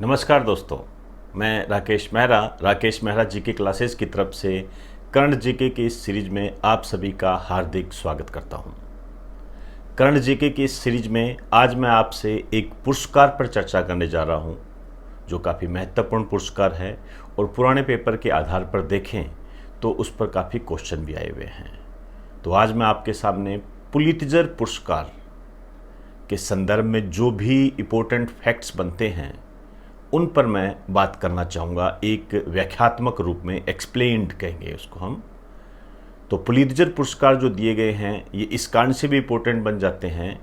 नमस्कार दोस्तों, मैं राकेश मेहरा जीके क्लासेस की तरफ से करंट जीके की इस सीरीज में आप सभी का हार्दिक स्वागत करता हूं। करंट जीके की इस सीरीज में आज मैं आपसे एक पुरस्कार पर चर्चा करने जा रहा हूं, जो काफ़ी महत्वपूर्ण पुरस्कार है और पुराने पेपर के आधार पर देखें तो उस पर काफ़ी क्वेश्चन भी आए हुए हैं। तो आज मैं आपके सामने पुलित्जर पुरस्कार के संदर्भ में जो भी इम्पोर्टेंट फैक्ट्स बनते हैं उन पर मैं बात करना चाहूँगा, एक व्याख्यात्मक रूप में, एक्सप्लेन्ड कहेंगे उसको हम। तो पुलित्जर पुरस्कार जो दिए गए हैं ये इस कारण से भी इम्पोर्टेंट बन जाते हैं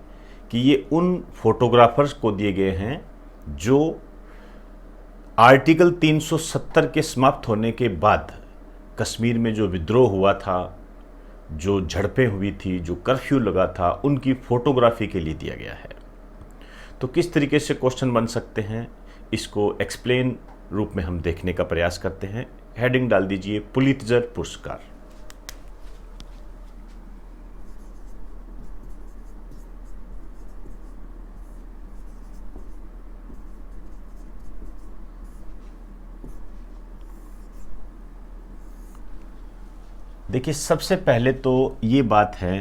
कि ये उन फोटोग्राफर्स को दिए गए हैं जो आर्टिकल 370 के समाप्त होने के बाद कश्मीर में जो विद्रोह हुआ था, जो झड़पें हुई थी, जो कर्फ्यू लगा था, उनकी फोटोग्राफी के लिए दिया गया है। तो किस तरीके से क्वेश्चन बन सकते हैं, इसको एक्सप्लेन रूप में हम देखने का प्रयास करते हैं। हेडिंग डाल दीजिए पुलित्जर पुरस्कार। देखिए, सबसे पहले तो ये बात है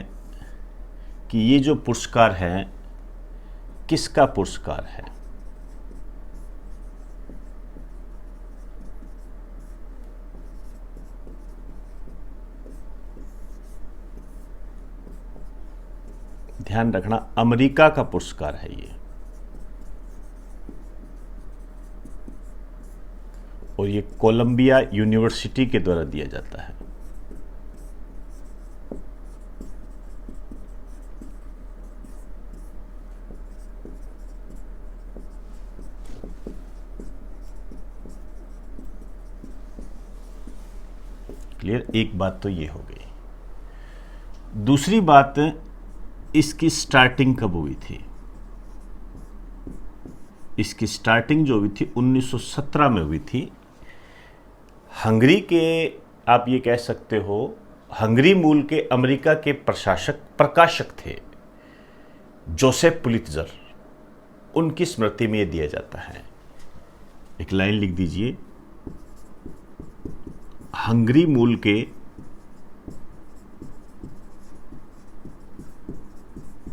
कि ये जो पुरस्कार है किसका पुरस्कार है। ध्यान रखना, अमेरिका का पुरस्कार है ये, और ये कोलंबिया यूनिवर्सिटी के द्वारा दिया जाता है। क्लियर? एक बात तो ये हो गई। दूसरी बात, इसकी स्टार्टिंग कब हुई थी? इसकी स्टार्टिंग जो हुई थी 1917 में हुई थी। हंगरी के, आप ये कह सकते हो, हंगरी मूल के अमेरिका के प्रकाशक थे जोसेफ पुलित्जर, उनकी स्मृति में ये दिया जाता है। एक लाइन लिख दीजिए, हंगरी मूल के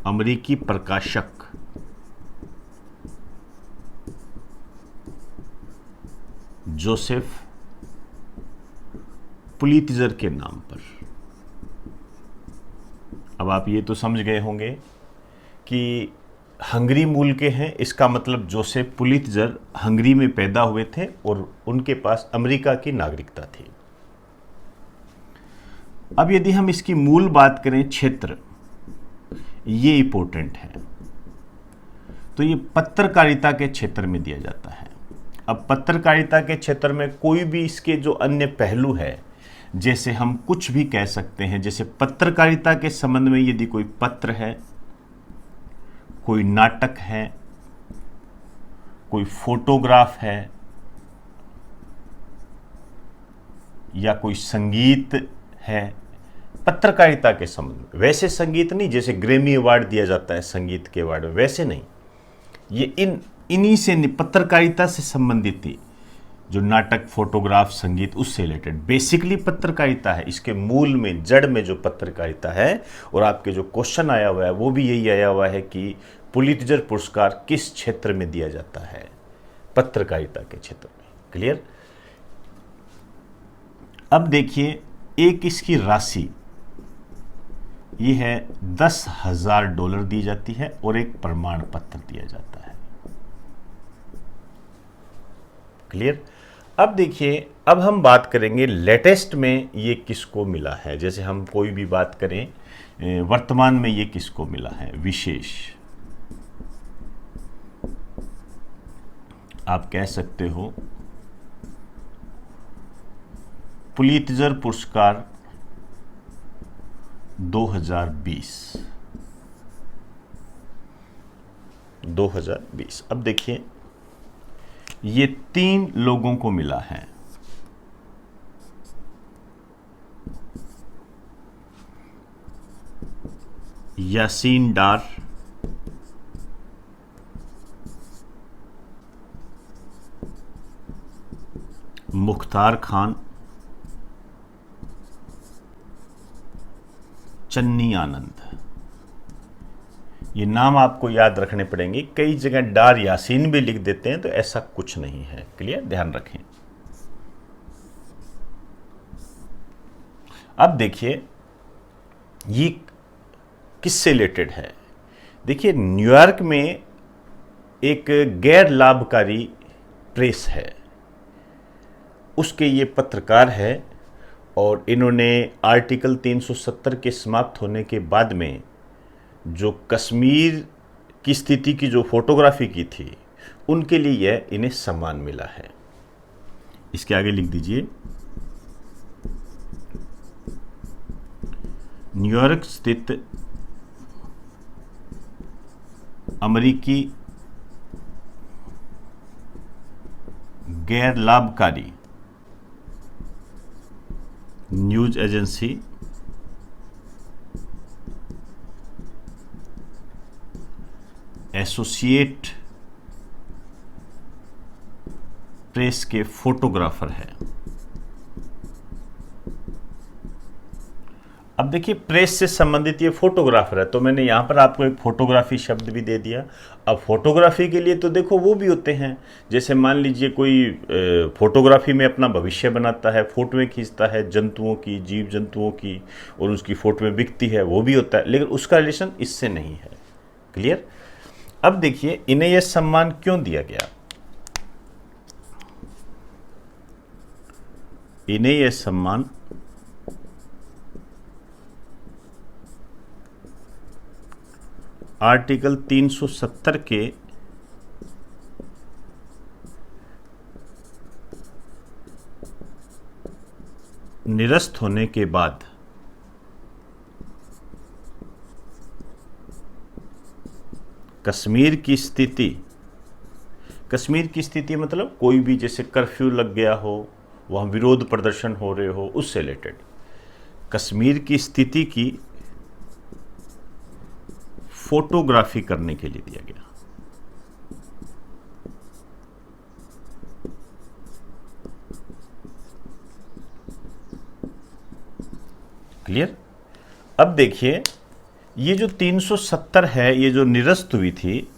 अमेरिकी प्रकाशक जोसेफ पुलित्जर के नाम पर। अब आप ये तो समझ गए होंगे कि हंगरी मूल के हैं, इसका मतलब जोसेफ पुलित्जर हंगरी में पैदा हुए थे और उनके पास अमेरिका की नागरिकता थी। अब यदि हम इसकी मूल बात करें, क्षेत्र, ये इंपॉर्टेंट है। तो ये पत्रकारिता के क्षेत्र में दिया जाता है। अब पत्रकारिता के क्षेत्र में कोई भी इसके जो अन्य पहलू है, जैसे हम कुछ भी कह सकते हैं, जैसे पत्रकारिता के संबंध में यदि कोई पत्र है, कोई नाटक है, कोई फोटोग्राफ है, या कोई संगीत है, पत्रकारिता के संबंध में। वैसे संगीत नहीं, जैसे ग्रैमी अवार्ड दिया जाता है संगीत के अवार्ड में, वैसे नहीं। ये इन्हीं से, पत्रकारिता से संबंधित थी, जो नाटक, फोटोग्राफ, संगीत, उससे रिलेटेड बेसिकली पत्रकारिता है। इसके मूल में, जड़ में जो पत्रकारिता है, और आपके जो क्वेश्चन आया हुआ है वो भी यही आया हुआ है कि पुलित्जर पुरस्कार किस क्षेत्र में दिया जाता है? पत्रकारिता के क्षेत्र में। क्लियर? अब देखिए, एक इसकी राशि ये है $10,000 दी जाती है और एक प्रमाण पत्र दिया जाता है। क्लियर। अब देखिए, अब हम बात करेंगे लेटेस्ट में ये किसको मिला है। जैसे हम कोई भी बात करें वर्तमान में ये किसको मिला है, विशेष आप कह सकते हो पुलित्जर पुरस्कार 2020। अब देखिए, ये 3 लोगों को मिला है। यासीन डार, मुख्तार खान, चन्नी आनंद। ये नाम आपको याद रखने पड़ेंगे। कई जगह डार यासीन भी लिख देते हैं, तो ऐसा कुछ नहीं है। क्लियर, ध्यान रखें। अब देखिए ये किससे रिलेटेड है। देखिए, न्यूयॉर्क में एक गैर लाभकारी प्रेस है, उसके ये पत्रकार है और इन्होंने आर्टिकल 370 के समाप्त होने के बाद में जो कश्मीर की स्थिति की जो फोटोग्राफी की थी, उनके लिए यह इन्हें सम्मान मिला है। इसके आगे लिख दीजिए, न्यूयॉर्क स्थित अमेरिकी गैर लाभकारी न्यूज एजेंसी एसोसिएट प्रेस के फोटोग्राफर है। अब देखिए, प्रेस से संबंधित ये फोटोग्राफर है, तो मैंने यहां पर आपको एक फोटोग्राफी शब्द भी दे दिया। अब फोटोग्राफी के लिए तो देखो वो भी होते हैं, जैसे मान लीजिए कोई फोटोग्राफी में अपना भविष्य बनाता है, फोटोएं खींचता है जंतुओं की, जीव जंतुओं की, और उसकी फोटोएं बिकती है, वो भी होता है, लेकिन उसका रिलेशन इससे नहीं है। क्लियर। अब देखिए, इन्हें यह सम्मान क्यों दिया गया। इन्हें यह सम्मान आर्टिकल 370 के निरस्त होने के बाद कश्मीर की स्थिति मतलब कोई भी जैसे कर्फ्यू लग गया हो, वहाँ विरोध प्रदर्शन हो रहे हो, उससे रिलेटेड कश्मीर की स्थिति की फोटोग्राफी करने के लिए दिया गया। क्लियर। अब देखिए, ये जो 370 है, ये जो निरस्त हुई थी,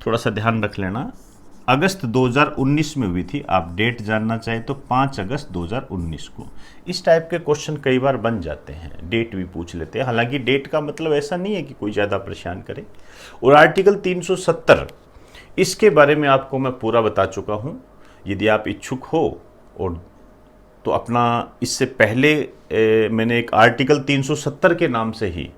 थोड़ा सा ध्यान रख लेना, अगस्त 2019 में हुई थी। आप डेट जानना चाहें तो 5 अगस्त 2019 को। इस टाइप के क्वेश्चन कई बार बन जाते हैं, डेट भी पूछ लेते हैं। हालांकि डेट का मतलब ऐसा नहीं है कि कोई ज़्यादा परेशान करे। और आर्टिकल 370 इसके बारे में आपको मैं पूरा बता चुका हूँ। यदि आप इच्छुक हो और तो अपना इससे पहले मैंने एक आर्टिकल 370 के नाम से ही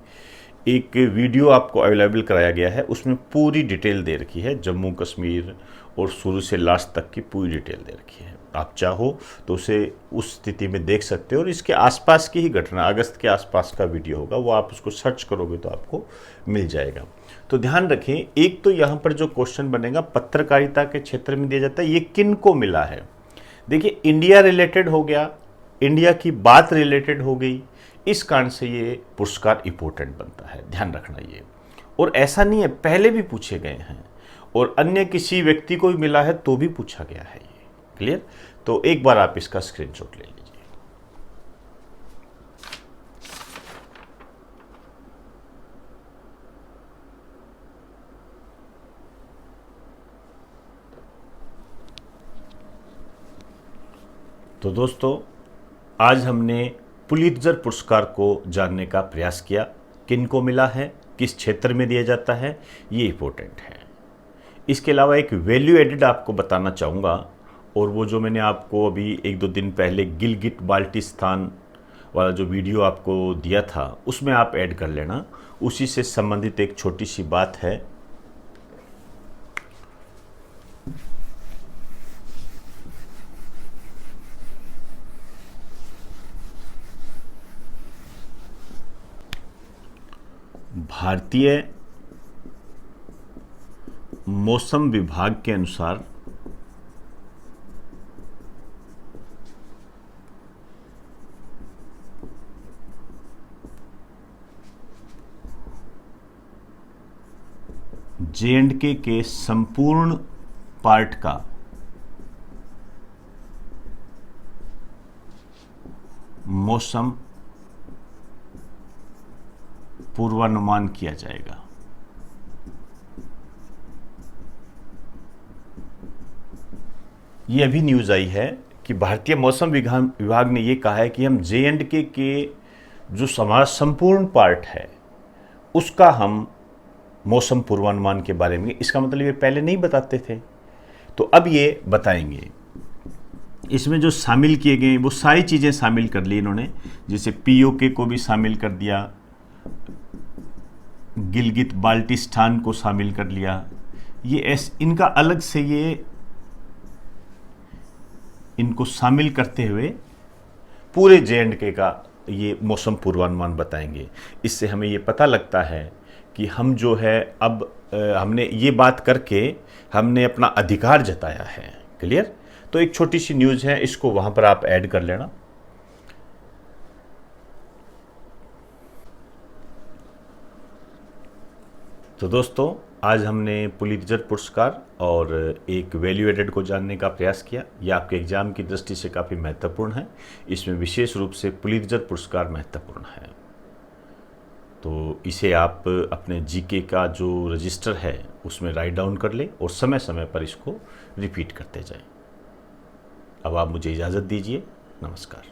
एक वीडियो आपको अवेलेबल कराया गया है, उसमें पूरी डिटेल दे रखी है, जम्मू कश्मीर और शुरू से लास्ट तक की पूरी डिटेल दे रखी है। आप चाहो तो उसे उस स्थिति में देख सकते हो। और इसके आसपास की ही घटना, अगस्त के आसपास का वीडियो होगा, वो आप उसको सर्च करोगे तो आपको मिल जाएगा। तो ध्यान रखें, एक तो यहाँ पर जो क्वेश्चन बनेगा पत्रकारिता के क्षेत्र में दिया जाता है, ये किन को मिला है। देखिए, इंडिया रिलेटेड हो गया, इंडिया की बात रिलेटेड हो गई, इस कारण से ये पुरस्कार इंपॉर्टेंट बनता है, ध्यान रखना ये। और ऐसा नहीं है, पहले भी पूछे गए हैं और अन्य किसी व्यक्ति को भी मिला है तो भी पूछा गया है ये। क्लियर। तो एक बार आप इसका स्क्रीनशॉट ले लीजिए। तो दोस्तों, आज हमने पुलित्जर पुरस्कार को जानने का प्रयास किया। किनको मिला है, किस क्षेत्र में दिया जाता है, ये इम्पोर्टेंट है। इसके अलावा एक वैल्यू एडेड आपको बताना चाहूँगा, और वो जो मैंने आपको अभी 1-2 दिन पहले गिलगिट बाल्टिस्तान वाला जो वीडियो आपको दिया था उसमें आप ऐड कर लेना। उसी से संबंधित एक छोटी सी बात है। भारतीय मौसम विभाग के अनुसार J&K के संपूर्ण पार्ट का मौसम पूर्वानुमान किया जाएगा। ये अभी न्यूज़ आई है कि भारतीय मौसम विभाग ने ये कहा है कि हम J&K के जो हमारा संपूर्ण पार्ट है उसका हम मौसम पूर्वानुमान के बारे में, इसका मतलब ये पहले नहीं बताते थे, तो अब ये बताएंगे। इसमें जो शामिल किए गए वो सारी चीज़ें शामिल कर ली इन्होंने, जैसे POK को भी शामिल कर दिया, गिलगित बाल्टिस्तान को शामिल कर लिया। ये इनका अलग से ये इनको शामिल करते हुए पूरे J&K का ये मौसम पूर्वानुमान बताएंगे। इससे हमें ये पता लगता है कि हम जो है अब हमने ये बात करके हमने अपना अधिकार जताया है। क्लियर? तो एक छोटी सी न्यूज़ है, इसको वहाँ पर आप ऐड कर लेना। तो दोस्तों, आज हमने पुलित्जर पुरस्कार और एक वैल्यू एडेड को जानने का प्रयास किया। यह आपके एग्जाम की दृष्टि से काफ़ी महत्वपूर्ण है। इसमें विशेष रूप से पुलित्जर पुरस्कार महत्वपूर्ण है। तो इसे आप अपने जीके का जो रजिस्टर है उसमें राइट डाउन कर ले और समय समय पर इसको रिपीट करते जाएं। अब आप मुझे इजाज़त दीजिए। नमस्कार।